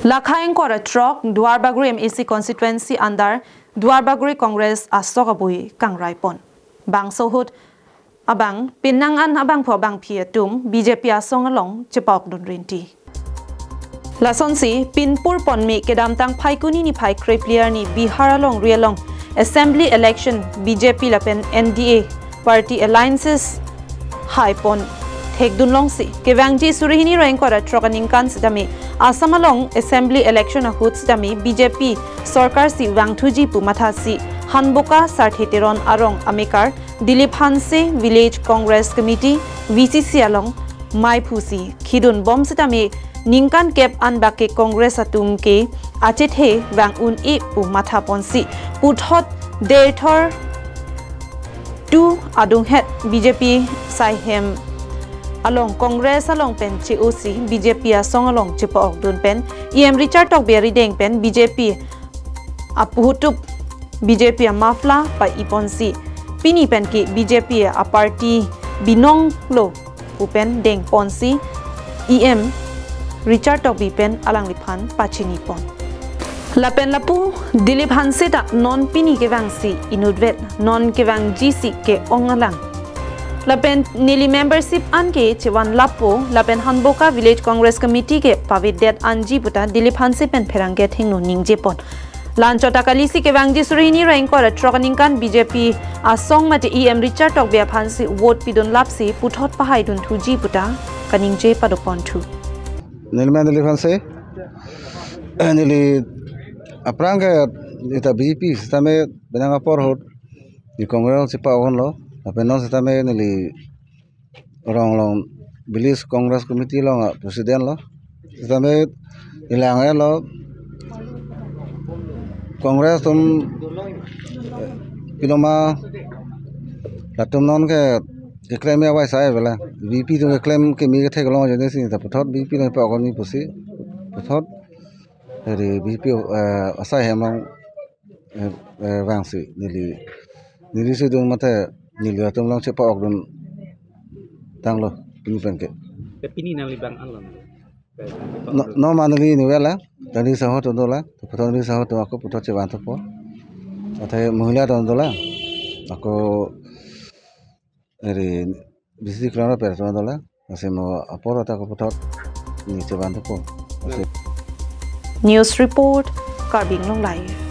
Lakhaeng kora trok Duarbagori MEC constituency under Duarbagori Congress Asok abui Kangrei pon. Bang sohut abang pinangan abang po abang piatum BJP asong along cepok dun rinti. Lasonsi pinpur pon mi kedam tang paikuni ni pai kreplier ni Bihar along rialong assembly election BJP lapen NDA party alliances high pon Thekdun longsi kevangji surihini rank kora trokaning kan sidami Assam along assembly election ahut sidami BJP sarkar si wangthuji pu mathasi hanboka sartheteron arong amikar Dilip Hanse village congress committee VCC along maiphusi khidun bom sidami ningkan kep anbake congress atum ke achethe wangun e pu matha ponsi puthot derthor tu adung het BJP saihem along Congress along pen COC BJP asong along Chipok dun pen EM Richard Tok Berry deng pen BJP apuhutup BJP mafla pa iponsi pini pen ki BJP a party binong lo upen deng ponsi EM Richard Tok bi pen alang liphan pachini pon lapen lapu Dilip Hanse ta non pini ke wangsi inudvet non ke wang GC ke ongalang Lapen nili membership anke chewan lapo lapen hanboka village congress committee ke pavidet anji puta Dilip Hanse pen pherangge thingno ningje pon lanchota kalisi ke wangji surini rank kora trokaningkan BJP asong mate EM Richard Tok bia Hanse vote pidon lapsi puthot pahai dun thuji puta kaningje padopon thu nilman Dilip Hanse nili apranga ita BJP stame benanga porhot di congress sipa on lo apa non setame nili orang long bilis Congress committee long presiden lo setame ilang lo Congress tum piloma latum non ke claim ya wai sai bela VP tum claim ke mi ke thek long jene sin ta puthot VP le pa kon mi pusi puthot ri VP asai hem long wangsi nili si dung mate nili atum long Chipok dun tang lo pini pengke pini nang libang alon no manali ni wala tadi sahot dola puton ni sahot aku putot cewan to po athe mohila dola aku eri bisi klaro per dola asemo aporo ta aku putot ni cewan to po News report Karbing Long Live